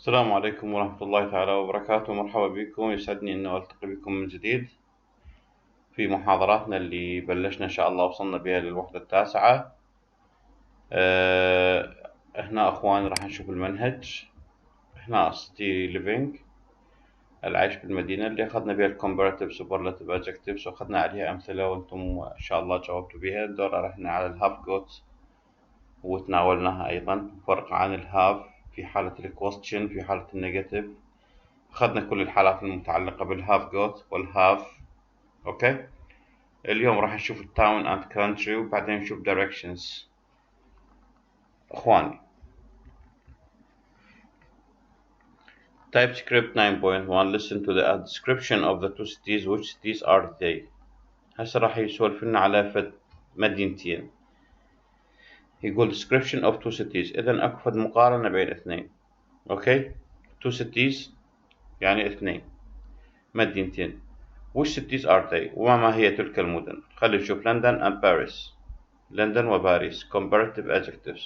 السلام عليكم ورحمة الله تعالى وبركاته. مرحبا بكم، يسعدني أنه ألتقي بكم من جديد في محاضراتنا اللي بلشنا إن شاء الله وصلنا بها للوحدة التاسعة. هنا أخوان راح نشوف المنهج. هنا city living، العيش بالمدينة، اللي أخذنا بها الcomparative superlative adjectives وأخذنا عليها أمثلة وأنتم إن شاء الله جاوبتوا بها. الدور رحنا على الهاف جوت وتناولناها أيضا، فرق عن الهاف في حالة الكويستشن في حالة النيجاتيف. أخذنا كل الحالات المتعلقة بالهاف جوت والهاف. أوكي، اليوم راح نشوف التاون اند كونتري وبعدين نشوف directions. أخواني، TypeScript 9.1 listen to the description of the two cities. which cities are they؟ هسه راح يسولف لنا على مدينتين. يقول description of two cities، إذا أكو مقارنة بين اثنين. أوكي، two cities يعني اثنين مدينتين. which cities are they؟ وما هي تلك المدن؟ خلينا نشوف لندن and Paris. لندن وباريس comparative adjectives،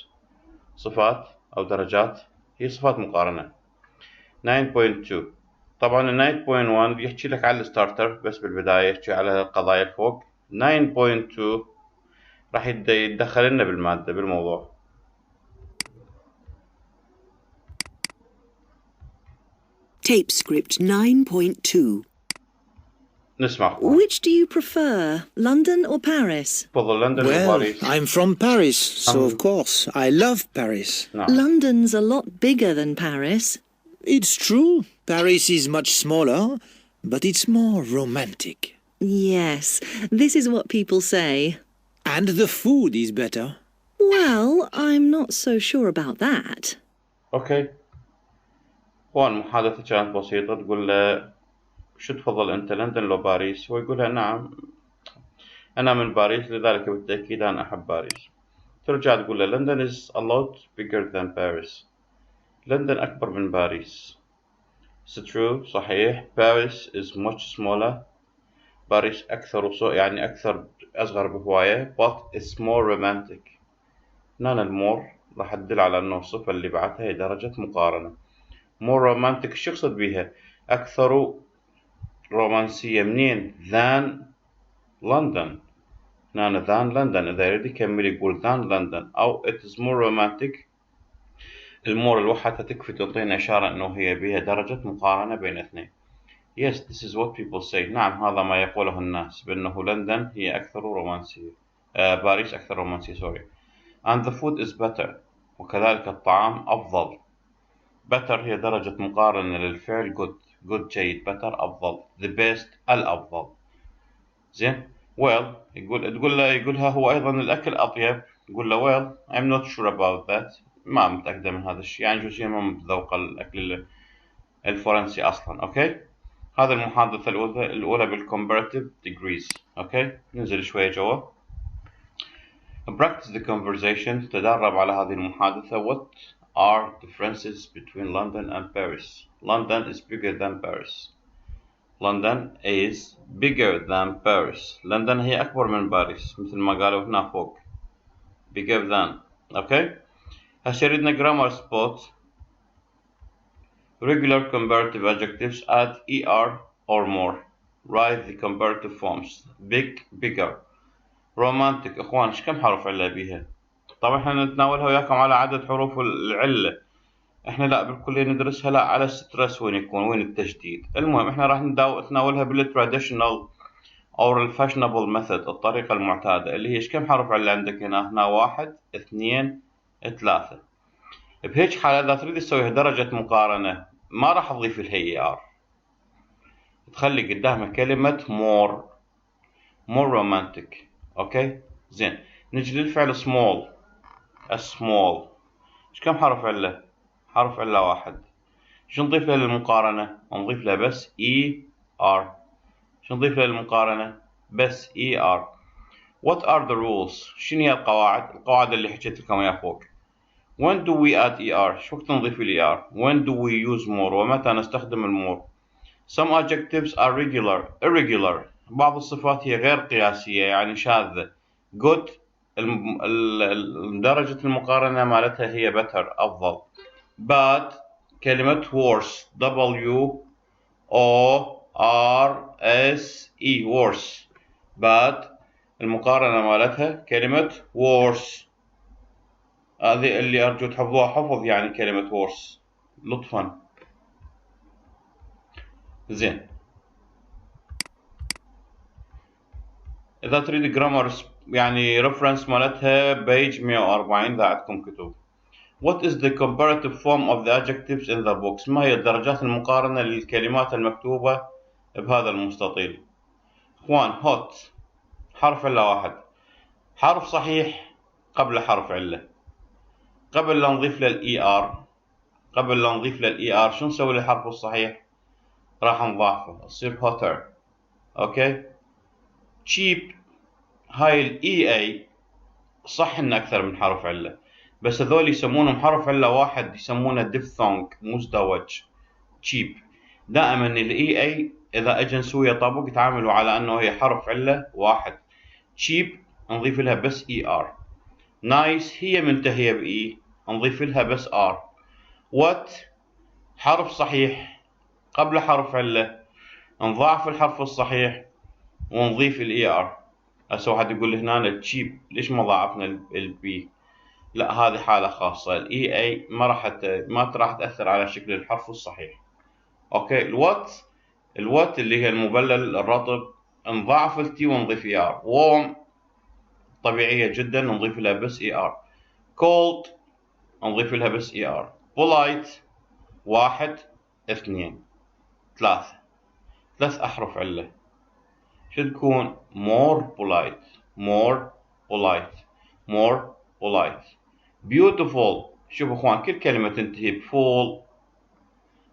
صفات أو درجات، هي صفات مقارنة. 9.2 طبعا ال 9.1 بيحكي لك على الستارتر بس بالبداية، يحكي على القضايا الفوق. 9.2 راح يتدخل لنا بالمادة بالموضوع. TypeScript 9.2. نسمع أخوان. Which do you prefer, London or Paris? تفضل لندن Well, وباريس. I'm from Paris, so of course I love Paris. نعم. London's a lot bigger than Paris. It's true, Paris is much smaller, but it's more romantic. Yes, this is what people say. And the food is better. Well, I'm not so sure about that. أوكي، هون محادثة كانت بسيطة، تقول له شو تفضل أنت، لندن لو باريس؟ هو يقولها نعم أنا من باريس، لذلك بالتأكيد أنا أحب باريس. ترجع تقول له لندن is a lot bigger than Paris. لندن أكبر من باريس. It's true، صحيح. Paris is much smaller. باريس أكثر يعني أصغر بهواية. But it's more romantic. هنا المور راح تدل على أنه الصفة اللي بعدها هي درجة مقارنة. more romantic شو يقصد بيها؟ أكثر رومانسية. منين؟ than London. هنا than London، إذا يريد يكمل يقول than London أو it is more romantic. المور الوحدة تكفي تعطينا إشارة أنه هي بها درجة مقارنة بين اثنين. Yes, this is what people say. نعم، هذا ما يقوله الناس، بأنه لندن هي أكثر رومانسية. باريس أكثر رومانسية، sorry. And the food is better، وكذلك الطعام أفضل. better هي درجة مقارنة للفعل good جيد، better أفضل، the best الأفضل. زين. well يقولها هو أيضا الأكل أطيب. يقول له well I'm not sure about that، ما متأكدة من هذا الشيء، يعني جزئيا ما متذوق الأكل الفرنسي أصلا. أوكي، هذا المحادثة الأولى بالcomparative degrees. أوكي، ننزل شوية جوا. practice the conversation، تدرب على هذه المحادثة. what are differences between London and Paris؟ London is bigger than Paris. London is bigger than Paris. لندن هي أكبر من باريس مثل ما قالوا هنا فوق. bigger than. أوكي، هسه ردنا grammar spot. regular comparative adjectives add er or more. write the comparative forms. big bigger. romantic اخوان ايش كم حرف عله بيها؟ طبعا احنا نتناولها وياكم على عدد حروف العله. احنا لا بالكليه ندرسها لا على السترس وين يكون، وين التشديد. المهم احنا راح نتناولها بالتراديشنال او الفاشنبل ميثود، الطريقه المعتاده، اللي هي ايش كم حرف عله عندك هنا 1 2 3. بهيج حاله اذا تريد تسويها درجه مقارنه ما راح تضيف لها ار، تخلي قدامها كلمه more romantic. اوكي، زين. نجي للفعل small. small ايش كم حرف عله؟ حرف عله 1. شو نضيف له للمقارنة؟ نضيف له بس er. شو نضيف له للمقارنة؟ بس er. what are the rules؟ شنو هي القواعد اللي حكيت لكم اياها فوق. when do we add er؟ شو وقت نضيف er؟ when do we use more؟ ومتى نستخدم المور؟ some adjectives are irregular، بعض الصفات هي غير قياسية يعني شاذة. good درجة المقارنة مالتها هي better أفضل. bad كلمة worse WORSE worse bad المقارنة مالتها كلمة worse. هذه اللي أرجو تحفظوها حفظ يعني كلمة worse لطفا. زين إذا تريد جرامر يعني reference مالتها بيج 140 إذا عندكم كتب. What is the comparative form of the adjectives in the box؟ ما هي الدرجات المقارنة للكلمات المكتوبة بهذا المستطيل؟ إخوان hot حرف علة واحد، حرف صحيح قبل حرف علة، قبل لا نضيف له ER شو نسوي للحرف الصحيح؟ راح نضاعفه تصير hotter. اوكي. cheap هاي EA صح إن أكثر من حرف علة، بس هذول يسمونهم حرف علة واحد يسمونه diphthong مزدوج cheap. دائما EA إذا أجى نسوي طابق يتعاملوا على أنه هي حرف علة واحد. cheap نضيف لها بس ER. nice هي منتهية بE نضيف لها بس R. what حرف صحيح قبل حرف علة نضاعف الحرف الصحيح ونضيف ER. هسه واحد يقول هنا cheap ليش ما ضاعفنا البي؟ لا هذه حالة خاصة. EA ما راح تأثر على شكل الحرف الصحيح. اوكي. الوات اللي هي المبلل الرطب نضاعف التي ونضيف ER. warm طبيعية جدا نضيف لها بس ER. cold نضيف لها بس ER. polite واحد اثنين ثلاث أحرف علة شو تكون؟ more polite. beautiful شوفوا اخوان كل كلمة تنتهي بفول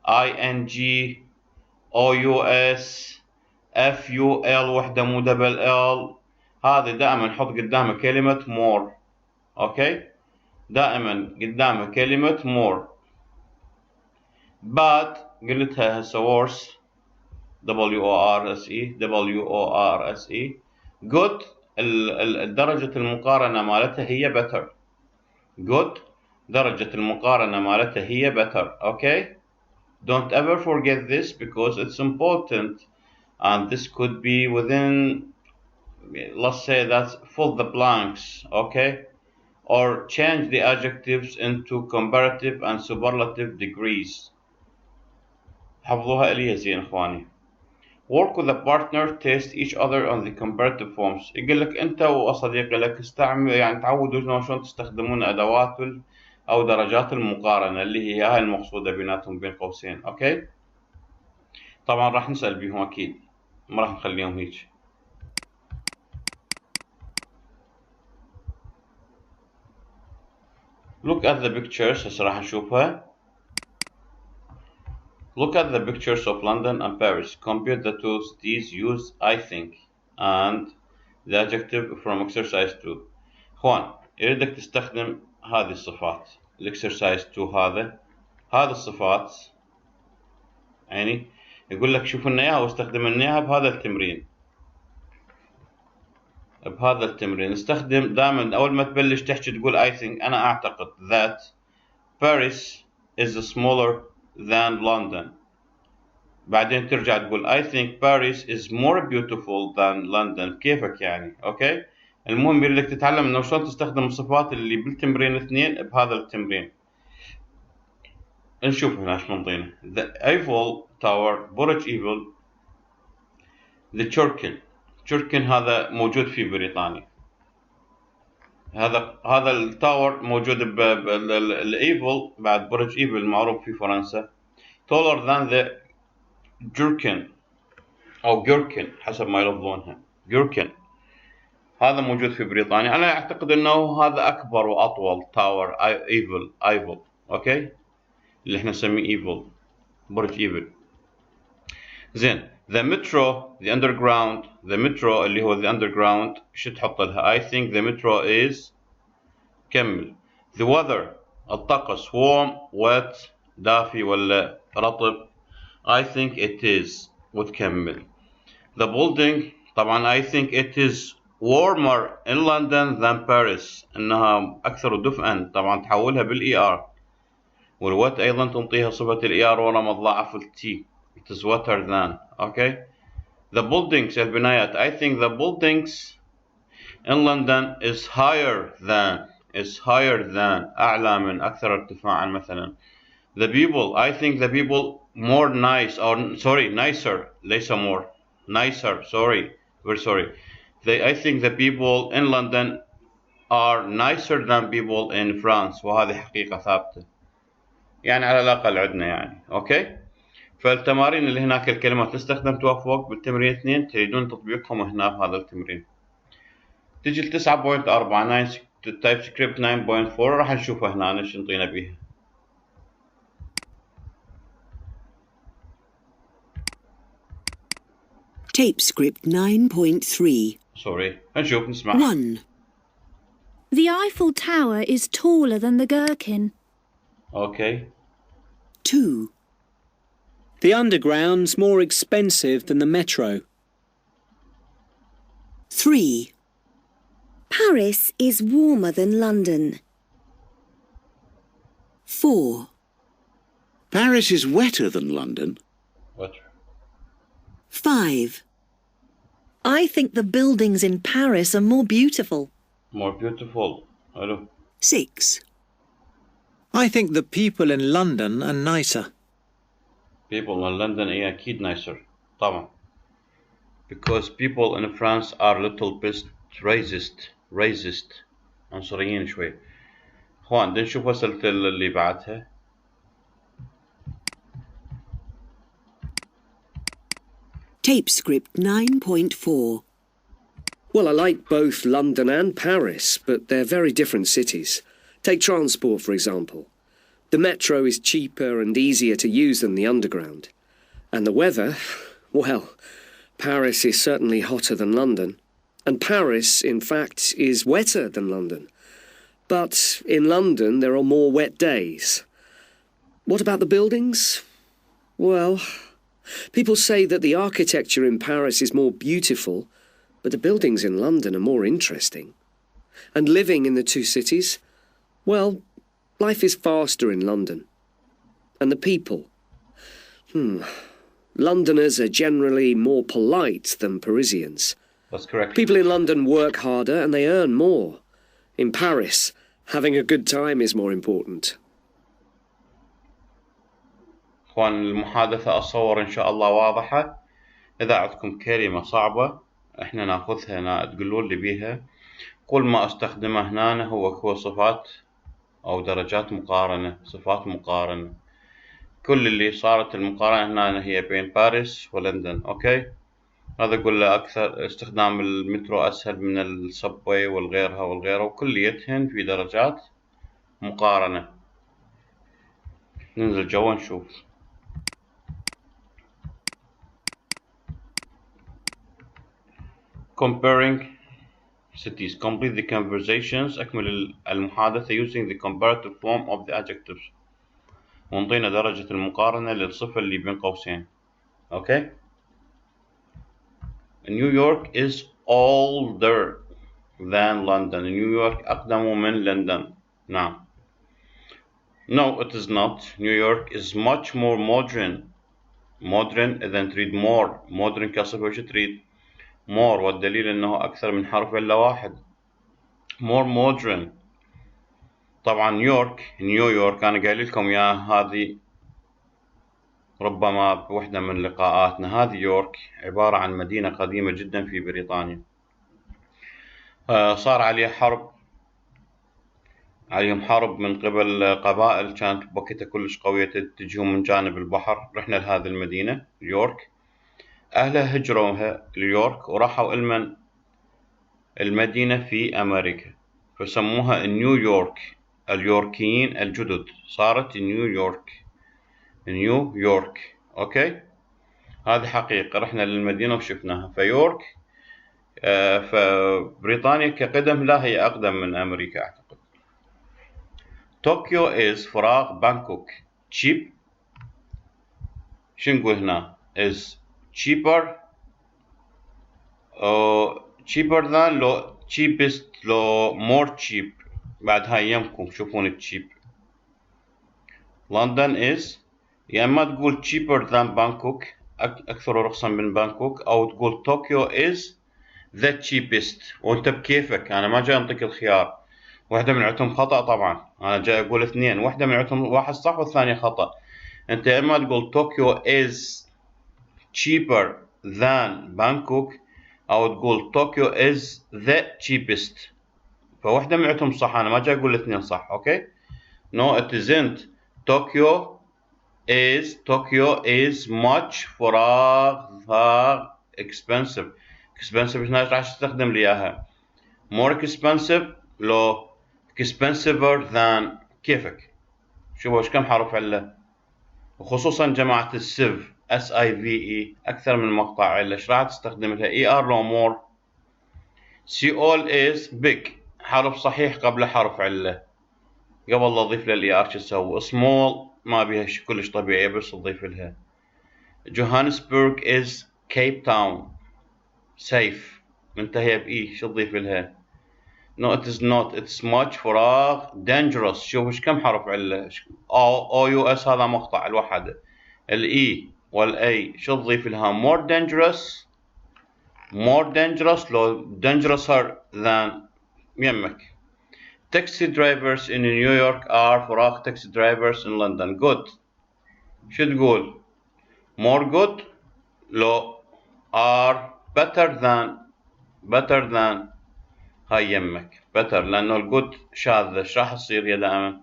ING OUS FUL وحدة مو دبل L هذه دائما نحط قدامها كلمة more. اوكي. دائما قدامها كلمة more. bad قلتها هسه worse WORSE. good درجة المقارنة مالتها هي better. good درجة المقارنة مالتها هي better. okay. Don't ever forget this because it's important and this could be within, let's say that's fill the blanks. okay. or change the adjectives into comparative and superlative degrees. حفظوها إلي زين إخواني. work with a partner test each other on the comparative forms. يقول لك أنت وصديق لك استعمل يعني تعودوا شلون تستخدمون أدوات أو درجات المقارنة اللي هي هاي المقصودة بيناتهم بين قوسين. أوكي. طبعا راح نسأل بيهم أكيد ما راح نخليهم هيك. look at the pictures هسه راح نشوفها. Look at the pictures of London and Paris. Compare the two cities. Use I think and the adjective from exercise 2. إخوان يريدك تستخدم هذه الصفات. الإكسرسايز 2 هذه الصفات يعني يقول لك شوف لنا إياها واستخدم لنا إياها بهذا التمرين. استخدم دائما أول ما تبلش تحكي تقول I think أنا أعتقد that Paris is smaller than London. بعدين ترجع تقول I think Paris is more beautiful than London. كيفك يعني. اوكي. المهم يريدك تتعلم انه شلون تستخدم الصفات اللي بالتمرين الاثنين بهذا التمرين. نشوف هنا ايش منطينا. The Eiffel Tower برج ايفل. The Churchill هذا موجود في بريطانيا. هذا التاور موجود بالايفل بعد برج ايفل معروف في فرنسا. taller than the Gherkin أو Gherkin حسب ما يلفظونها. Gherkin هذا موجود في بريطانيا. أنا أعتقد أنه هذا أكبر وأطول تاور ايفل. أوكي. اللي إحنا نسميه ايفل برج ايفل. زين. the metro the underground اللي هو the underground شو تحط لها؟ I think the metro is كمل. the weather الطقس warm wet دافي ولا رطب. I think it is وتكمل. the building طبعا I think it is warmer in London than Paris إنها أكثر دفئا طبعا تحولها بالER. والوات أيضا تنطيها صفة الإيار ورا مضاعف التي. It is wetter than. Okay. The buildings البنايات. I think the buildings in London is higher than أعلى من أكثر ارتفاعا مثلا. The people, I think the people more nice or sorry nicer ليس more nicer sorry very sorry. I think the people in London are nicer than people in France وهذه حقيقة ثابتة يعني على الأقل عندنا يعني. أوكي. فالتمارين اللي هناك الكلمات تستخدم توفق بالتمرين 2 تريدون تطبيقهم هنا بهذا التمرين. تجي 9.4 تايب سكريبت 9.4 راح نشوفها هنا ايش نطينا بيها. Tape script 9.3. Sorry. نشوف نسمع. 1. The Eiffel Tower is taller than the Gherkin. Okay. 2. The Underground's more expensive than the Metro. 3. Paris is warmer than London. 4. Paris is wetter than London. Wetter. 5. I think the buildings in Paris are more beautiful. More beautiful. Hello. 6. I think the people in London are nicer. People in London are أكيد nicer. طبعا. Because people in France are little bit racist. عنصريين شوي. اخوان بدنا نشوف وصلت اللي بعدها. Tape script 9.4. Well, I like both London and Paris, but they're very different cities. Take transport, for example. The metro is cheaper and easier to use than the underground. And the weather, well, Paris is certainly hotter than London. And Paris, in fact, is wetter than London. But in London, there are more wet days. What about the buildings? Well, people say that the architecture in Paris is more beautiful, but the buildings in London are more interesting. And living in the two cities, well, life is faster in London. And the people? Londoners are generally more polite than Parisians. That's correct. People in London work harder and they earn more. In Paris, having a good time is more important. اخوان المحادثة اتصور ان شاء الله واضحة. اذا عندكم كلمة صعبة احنا ناخذها هنا تقولون لي بيها. كل ما استخدمه هنا هو صفات او درجات مقارنة، صفات مقارنة. كل اللي صارت المقارنة هنا هي بين باريس ولندن. اوكي. هذا يقول له اكثر استخدام المترو اسهل من السبوي والغيرها وكليتهن في درجات مقارنة. ننزل جوا نشوف. Comparing cities. Complete the conversations. أكمل المحادثة using the comparative form of the adjectives. ونطينا درجة المقارنة للصفة اللي بين قوسين. Okay. New York is older than London. New York أقدم من لندن. نعم. No, it is not. New York is much more modern. Modern إذا تريد more. Modern كصفة وش تريد؟ more والدليل أنه أكثر من حرف إلا واحد. more modern. طبعا نيويورك أنا قايل لكم يا هذه ربما بوحدة من لقاءاتنا. هذه يورك عبارة عن مدينة قديمة جدا في بريطانيا. صار عليهم حرب من قبل قبائل كانت بوقتها كلش قوية تجيهم من جانب البحر. رحنا لهذه المدينة يورك. أهلها هجروها ليورك وراحوا المدينة في أمريكا فسموها نيويورك. اليوركيين الجدد صارت نيويورك. أوكي. هذه حقيقة. رحنا للمدينة وشفناها. فيورك فبريطانيا كقدم لا هي أقدم من أمريكا أعتقد. طوكيو is فراغ بانكوك. cheap شو نقول هنا is cheaper cheaper than لو cheapest لو more cheap. بعد هاي يمكم شوفون cheap. London is يا اما تقول cheaper than Bangkok اكثر رخصا من بانكوك او تقول Tokyo is the cheapest وانت بكيفك انا ما جاي انطيك الخيار واحدة من عندهم خطأ طبعا انا جاي اقول اثنين واحدة من عندهم واحد صح والثانية خطأ انت يا اما تقول Tokyo is cheaper than Bangkok او تقول Tokyo is the cheapest فواحدة من عندهم صح انا ما جاي اقول الاثنين صح اوكي no it isn't Tokyo is much فراغ expensive هنا راح استخدم لي اياها more expensive لو expensiver than كيفك شوفوا ايش كم حرف عله وخصوصا جماعة السيف SIVE اكثر من مقطع عله ايش راح تستخدم لها ER لو more Seoul is big حرف صحيح قبل حرف عله قبل لا اضيف للإي ار شو اسوي small ما بيها كلش طبيعية بس اضيف لها Johannesburg is Cape Town safe منتهية بإي شو تضيف لها no it is not it's much فراغ dangerous شوف ايش كم حرف عله او يو اس هذا مقطع الوحدة الإي والأي شو تضيف لها more dangerous لو dangerouser than يمك Taxi drivers in New York are فراغ taxi drivers in London good شو تقول more good لو are better than هاي يمك better لأنه الجود شاذة ايش راح تصير هي دائما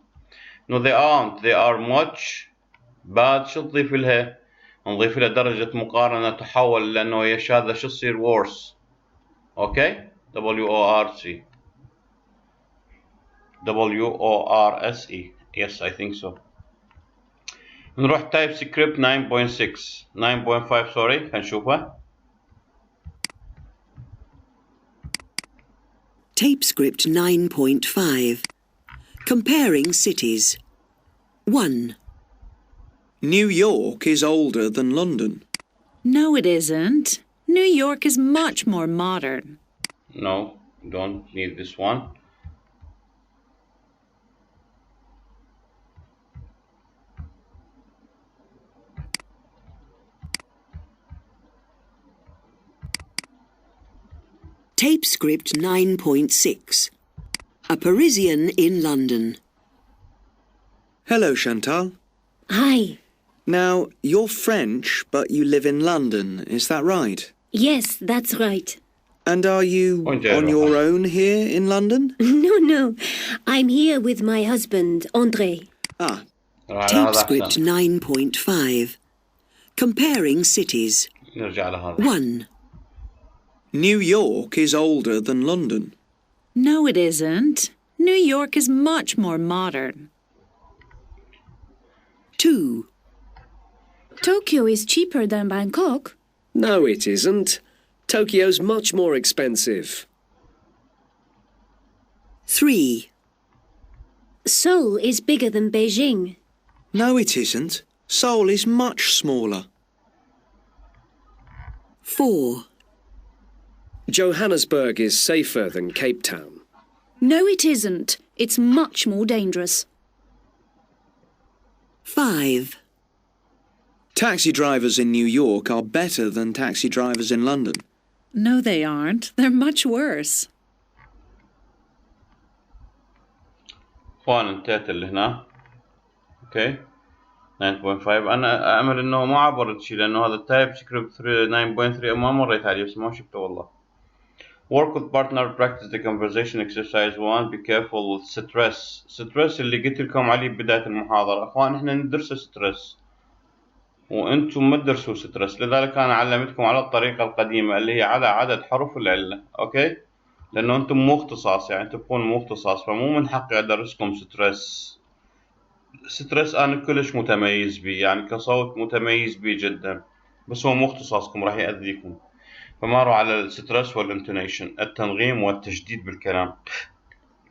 no they are much bad شو تضيف لها نضيف لها درجة مقارنة تحول لأنه هي شاذة شو تصير worse اوكي WORSE yes I think so نروح تايب سكريبت 9.5 sorry هنشوفها Tape script 9.5. Comparing cities. 1. New York is older than London. No, it isn't. New York is much more modern. No, don't need this one. Tape script 9.6. A Parisian in London. Hello, Chantal. Hi. Now, you're French, but you live in London, is that right? Yes, that's right. And are you on your own here in London? No. I'm here with my husband, André. Ah. Tape script 9.5. Comparing cities. 1. New York is older than London. No, it isn't. New York is much more modern. 2. Tokyo is cheaper than Bangkok. No, it isn't. Tokyo's much more expensive. 3. Seoul is bigger than Beijing. No, it isn't. Seoul is much smaller. 4. Johannesburg is safer than Cape Town. No, it isn't. It's much more dangerous. 5. Taxi drivers in New York are better than taxi drivers in London. No, they aren't. They're much worse. اخوان انتهت اللي هنا اوكي 9.5 انا امل انه ما عبرت شيء لانه هذا التايب سكريبت 9.3 ما مريت عليه بس ما شفته والله work with partner practice the conversation exercise 1 be careful with stress اللي قلت لكم عليه بداية المحاضرة اخوان احنا ندرس ستريس وانتم ما تدرسوا ستريس لذلك انا علمتكم على الطريقة القديمة اللي هي على عدد حروف العلة اوكي لانه انتم مو اختصاص يعني تبقون مو اختصاص فمو من حقي ادرسكم ستريس انا كلش متميز بيه يعني كصوت متميز بيه جدا بس هو مو اختصاصكم راح يأذيكم فماروا على الستريس والانتونيشن التنغيم والتشديد بالكلام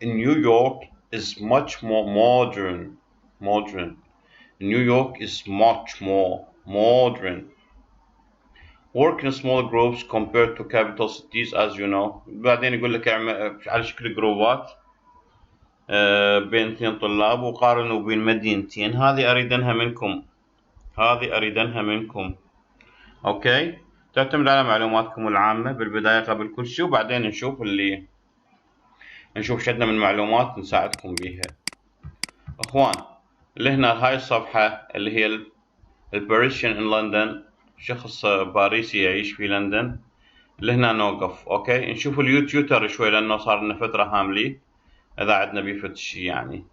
New York is much more modern New York is much more modern work in small groups compared to capital cities as you know بعدين يقول لك اعمل على شكل جروبات بين 2 طلاب وقارنوا بين مدينتين. هذه أريدنها منكم. أوكي، تعتمد على معلوماتكم العامة بالبداية قبل كل شيء، وبعدين نشوف شدنا من معلومات نساعدكم بيها. أخوان، اللي هنا هاي الصفحة اللي هي الباريسيان in لندن، شخص باريسي يعيش في لندن. اللي هنا نوقف. أوكي، نشوف اليوتيوتر شوي لأنه صار لنا فترة هاملي إذا عدنا بيفت شي يعني.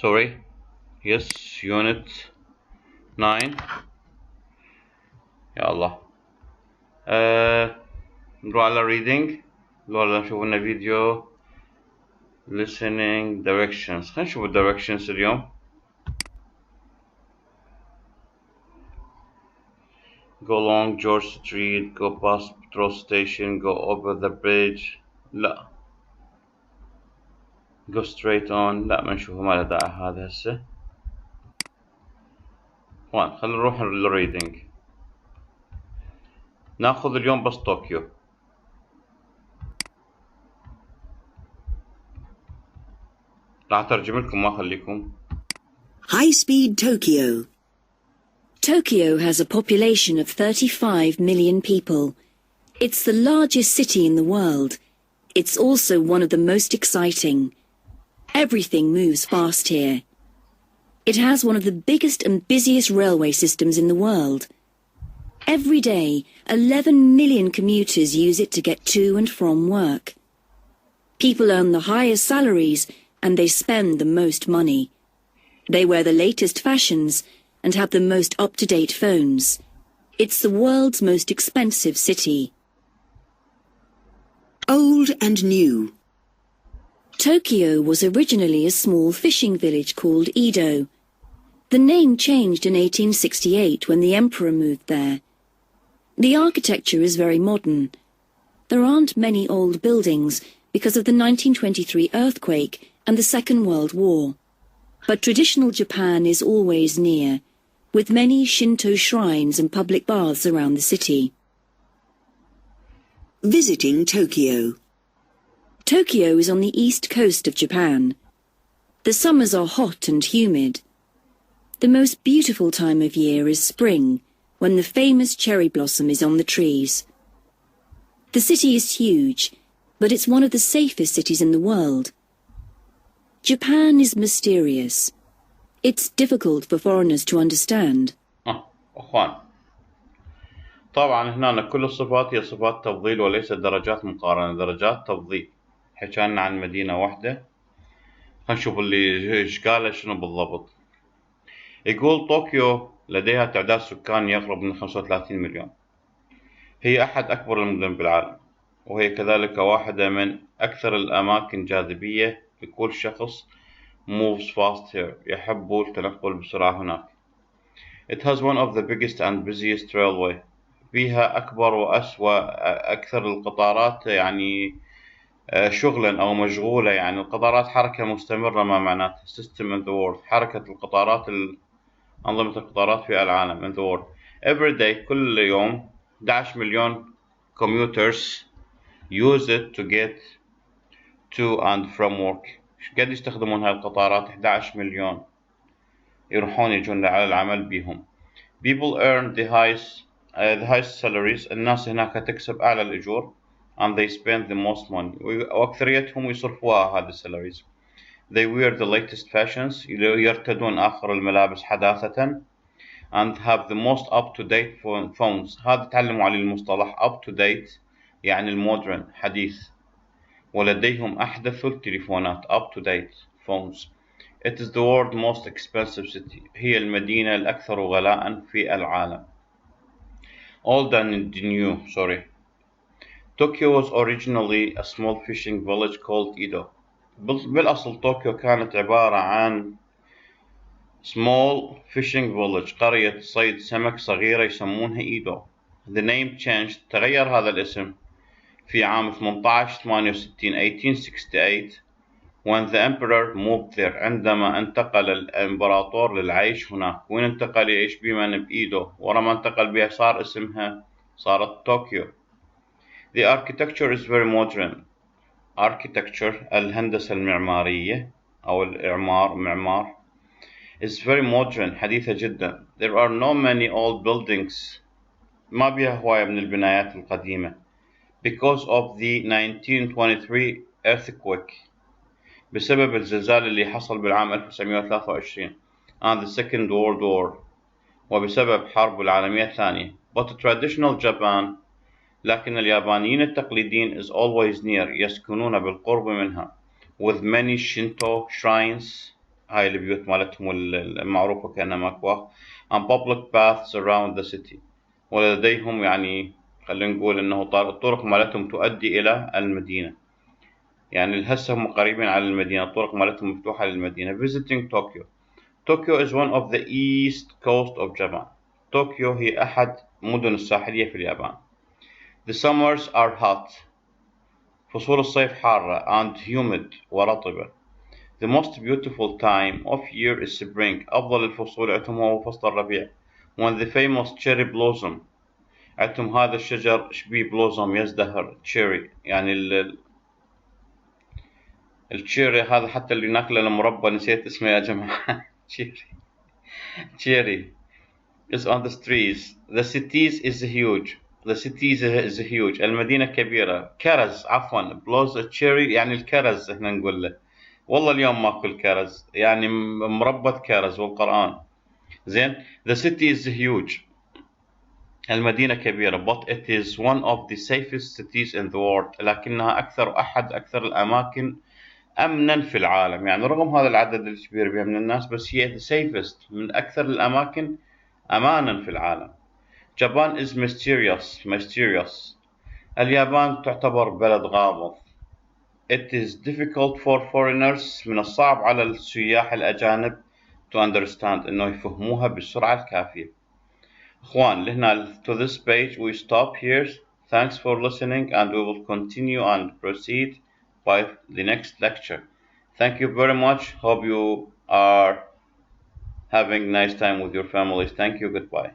Sorry. Yes, unit 9. يا الله. نروح على reading. ولا نشوف لنا فيديو listening directions. خلينا نشوف directions اليوم. Go along George Street, go past petrol station, go over the bridge. لا. Go straight on. لا، ما نشوفه، ما له داعي هذا هسه. خلينا نروح للريدنج. ناخذ اليوم بس طوكيو. راح اترجم لكم، ما اخليكم. High Speed Tokyo. Tokyo has a population of 35 million people. It's the largest city in the world. It's also one of the most exciting. Everything moves fast here. It has one of the biggest and busiest railway systems in the world. Every day, 11 million commuters use it to get to and from work. People earn the highest salaries and they spend the most money. They wear the latest fashions and have the most up-to-date phones. It's the world's most expensive city. Old and New. Tokyo was originally a small fishing village called Edo. The name changed in 1868 when the emperor moved there. The architecture is very modern. There aren't many old buildings because of the 1923 earthquake and the Second World War. But traditional Japan is always near, with many Shinto shrines and public baths around the city. Visiting Tokyo. Tokyo is on the east coast of Japan. The summers are hot and humid. The most beautiful time of year is spring, when the famous cherry blossom is on the trees. The city is huge, but it's one of the safest cities in the world. Japan is mysterious. It's difficult for foreigners to understand. أخوان، طبعا هنا كل الصفات هي صفات تفضيل وليست درجات مقارنة. درجات تفضيل. حكينا عن مدينة واحدة. خلينا نشوف اللي ايش قاله شنو بالضبط. يقول طوكيو لديها تعداد سكان يقرب من 35 مليون. هي أحد أكبر المدن بالعالم، وهي كذلك واحدة من أكثر الأماكن جاذبية لكل شخص moves fast here، يحب التنقل بسرعة هناك. It has one of the biggest and busiest railway. فيها أكبر أكثر القطارات يعني شغلا أو مشغولة، يعني القطارات حركة مستمرة. ما معناته system in the world، حركة القطارات أنظمة القطارات في العالم in the world. Every day، كل يوم 11 مليون commuters use it to get to and from work. قد يستخدمون هاي القطارات؟ 11 مليون يروحون يجون على العمل بيهم. People earn the highest salaries. الناس هناك تكسب أعلى الأجور. And they spend the most money. وأكثريتهم يصرفوها هذه salaries. They wear the latest fashions. يرتدون آخر الملابس حداثة. And have the most up-to-date phones. هذا تعلموا عليه المصطلح up-to-date، يعني المودرن حديث. ولديهم أحدث التليفونات up-to-date phones. It is the world's most expensive city. هي المدينة الأكثر غلاء في العالم. Old and new. Tokyo was originally a small fishing village called Edo. بالأصل طوكيو كانت عبارة عن small fishing village قرية صيد سمك صغيرة يسمونها إيدو. The name changed تغير هذا الاسم في عام 1868 when the emperor moved there عندما انتقل الإمبراطور للعيش هناك. وين انتقل يعيش بمن بإيدو ورا ما انتقل بها صارت طوكيو. The architecture is very modern. Architecture الهندسة المعمارية أو معمار is very modern حديثة جدا. There are no many old buildings ما بيها هواية من البنايات القديمة because of the 1923 earthquake بسبب الزلزال اللي حصل بالعام 1923 and the Second World War وبسبب حرب العالمية الثانية. But traditional Japan لكن اليابانيين التقليديين is always near يسكنون بالقرب منها with many Shinto shrines هاي البيوت مالتهم المعروفة كأنها مكواه and public baths around the city ولديهم يعني خلينا نقول إنه الطرق مالتهم تؤدي إلى المدينة يعني هسه هم قريبين على المدينة الطرق مالتهم مفتوحة للمدينة. Visiting Tokyo. Tokyo is one of the east coast of Japan. طوكيو هي أحد مدن الساحلية في اليابان. The summers are hot. فصول الصيف حارة and humid ورطبة. The most beautiful time of year is spring. أفضل الفصول عندهم هو فصل الربيع. When the famous cherry blossom. عندهم هذا الشجر شبيه blossom يزدهر cherry يعني التشيري هذا حتى اللي ناكله المربى نسيت اسمه يا جماعة. cherry is on the trees. The cities is huge. The cities is huge. المدينة كبيرة. كرز عفوا بلوز cherry يعني الكرز احنا نقول له. والله اليوم ماكل كرز يعني مربى كرز والقرآن. زين. The city is huge. المدينة كبيرة. But it is one of the safest cities in the world. لكنها أكثر الأماكن أمنا في العالم. يعني رغم هذا العدد الكبير بها من الناس بس هي the safest من أكثر الأماكن أمانا في العالم. Japan is mysterious. اليابان تعتبر بلد غامض. It is difficult for foreigners من الصعب على السياح الأجانب to understand إنه يفهموها بالسرعة الكافية. إخوان لهنا to this page we stop here. Thanks for listening and we will continue and proceed by the next lecture. Thank you very much. Hope you are having a nice time with your families. Thank you. Goodbye.